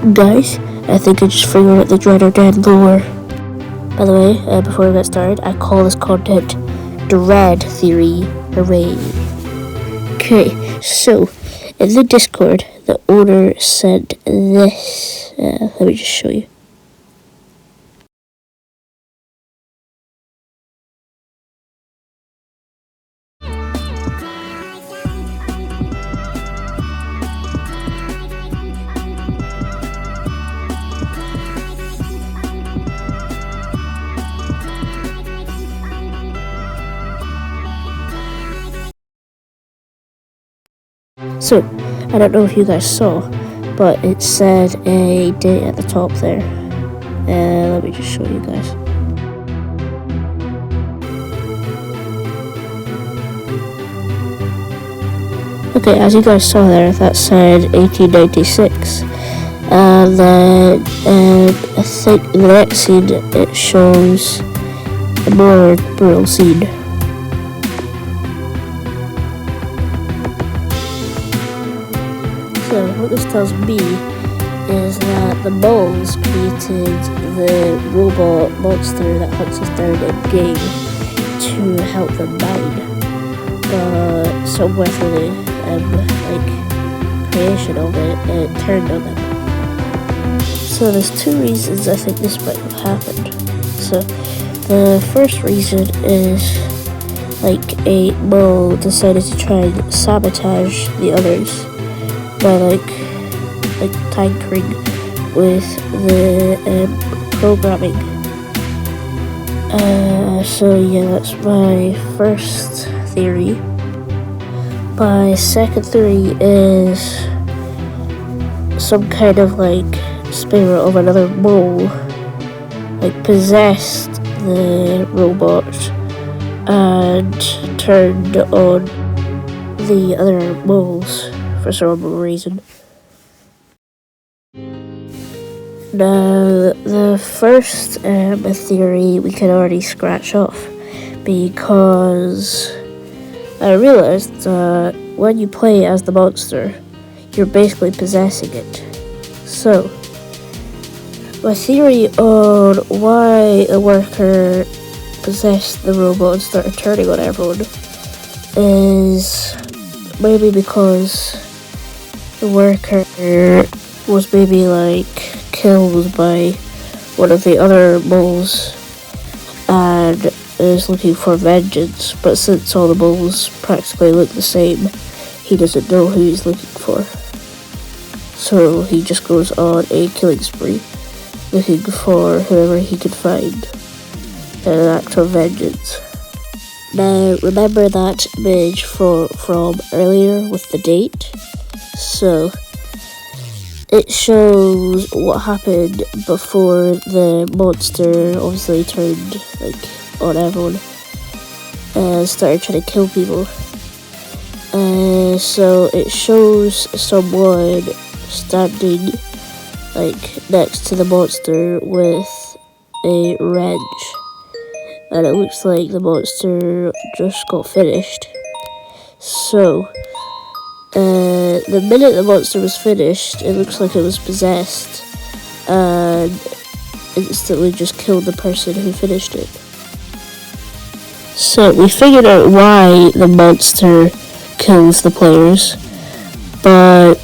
Guys, I think I just figured out the Dread Dead lore. By the way, before we get started, I call this content Dread Theory. Hooray. Okay, so in the Discord, the owner sent this. Let me just show you. So, I don't know if you guys saw, but it said a date at the top there. Let me just show you guys. Okay, as you guys saw there, that said 1896. And then I think in the next scene it shows a more brutal scene. So what this tells me is that the moles created the robot monster that hunts us down in game to help them mine. But somewhere through the creation of it, it turned on them. So there's two reasons I think this might have happened. So the first reason is a mole decided to try and sabotage the others by tinkering with the programming. So yeah, that's my first theory. My second theory is some kind of spirit of another mole possessed the robot and turned on the other moles for some reason. Now, the first theory we can already scratch off because I realized that when you play as the monster, you're basically possessing it. So, my theory on why a worker possessed the robot and started turning on everyone is maybe because the worker was maybe killed by one of the other moles and is looking for vengeance, but since all the moles practically look the same, he doesn't know who he's looking for. So he just goes on a killing spree, looking for whoever he can find in an act of vengeance. Now, remember that image from earlier with the date? So, it shows what happened before the monster obviously turned on everyone and started trying to kill people. So it shows someone standing next to the monster with a wrench, and it looks like the monster just got finished. So the minute the monster was finished, it looks like it was possessed and instantly just killed the person who finished it. So we figured out why the monster kills the players, but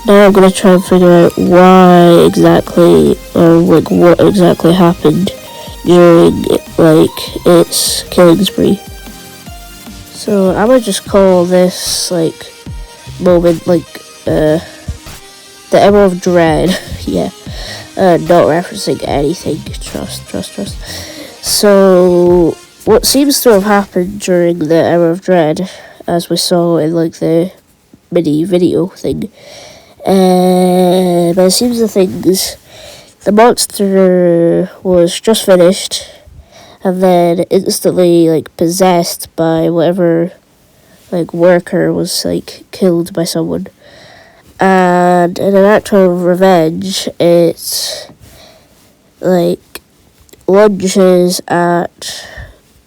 now I'm gonna try and figure out why exactly, or what exactly happened during its killing spree. So I'm gonna just call this moment the Emerald of Dread. Yeah, not referencing anything. Trust. So what seems to have happened during the Emerald of Dread, as we saw in the mini video thing, but it seems the monster was just finished and then instantly possessed by whatever worker was killed by someone, and in an act of revenge it lunges at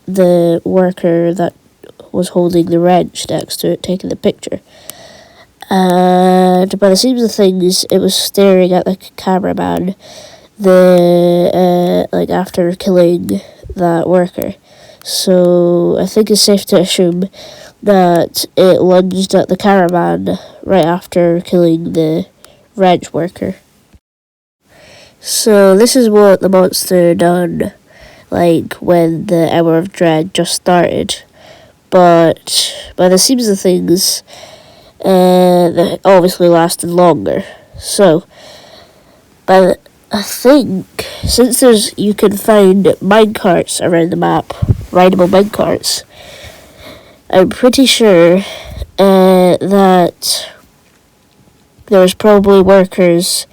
the worker that was holding the wrench next to it, taking the picture, And by the seams of things, it was staring at the cameraman after killing that worker. So I think it's safe to assume that it lunged at the cameraman right after killing the ranch worker. So this is what the monster done, like when the Hour of Dread just started. But by the seams of things, that obviously lasted longer. So, I think since you can find minecarts around the map, rideable minecarts, I'm pretty sure that there's probably workers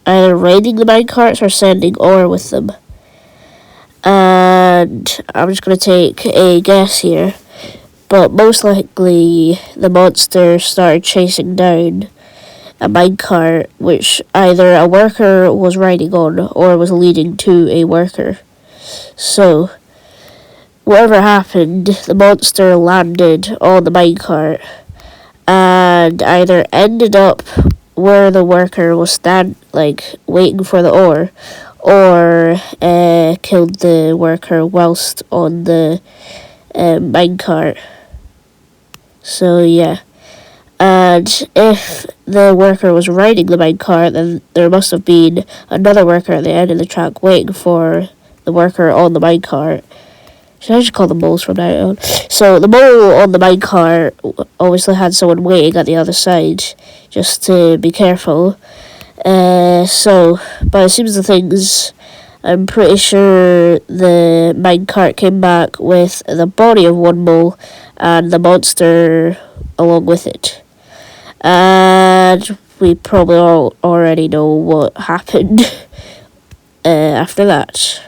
either riding the minecarts or sending ore with them. And I'm just going to take a guess here, but most likely the monster started chasing down a minecart which either a worker was riding on or was leading to a worker. So, whatever happened, the monster landed on the minecart and either ended up where the worker was waiting for the ore, or killed the worker whilst on the minecart. So yeah. And if the worker was riding the minecart, then there must have been another worker at the end of the track waiting for the worker on the minecart. Should I just call them moles from now on? So the mole on the minecart obviously had someone waiting at the other side, just to be careful. So by the seams of things, I'm pretty sure the minecart came back with the body of one mole and the monster along with it. And we probably all already know what happened after that.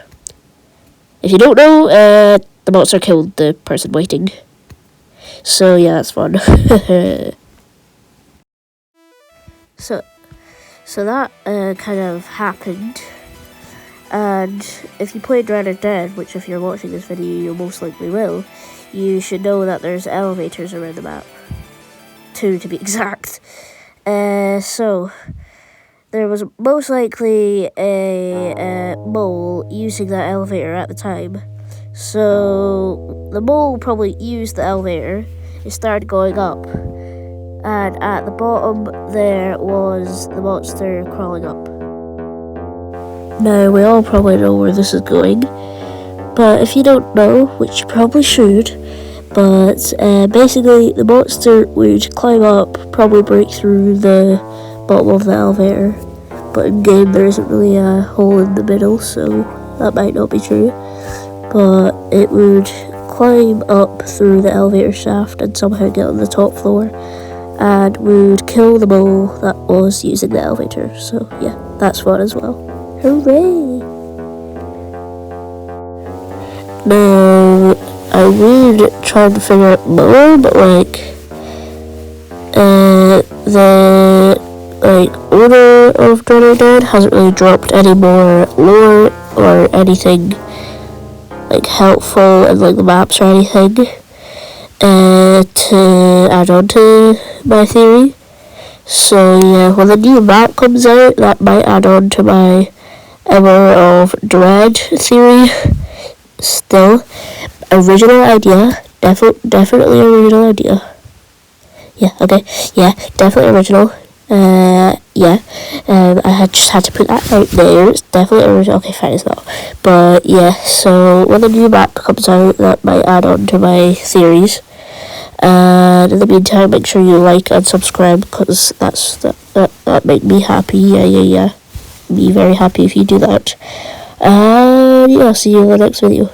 If you don't know, the monster killed the person waiting. So yeah, that's fun. So that kind of happened. And if you play Red Dead Dead, which if you're watching this video you most likely will, you should know that there's elevators around the map. 2 to be exact. So there was most likely a mole using that elevator at the time. So the mole probably used the elevator. It started going up, and at the bottom there was the monster crawling up. Now we all probably know where this is going, but if you don't know, which you probably should, but basically the monster would climb up, probably break through the bottom of the elevator, but in game there isn't really a hole in the middle, so that might not be true. But it would climb up through the elevator shaft and somehow get on the top floor, and would kill the mole that was using the elevator. So yeah, that's fun as well. Hooray! Now, I would try to figure out more, but the owner of Red Dead hasn't really dropped any more lore or anything helpful in the maps or anything to add on to my theory. So yeah, when the new map comes out, that might add on to my Hour of Dread theory. Still, original idea. Definitely original idea. Yeah, okay. Yeah, definitely original. Yeah. I just had to put that out there. It's definitely original. Okay, fine as well. But yeah, so when the new map comes out, that might add on to my theories. And in the meantime, make sure you like and subscribe, because that make me happy. Yeah. Be very happy if you do that. And yeah, see you in the next video.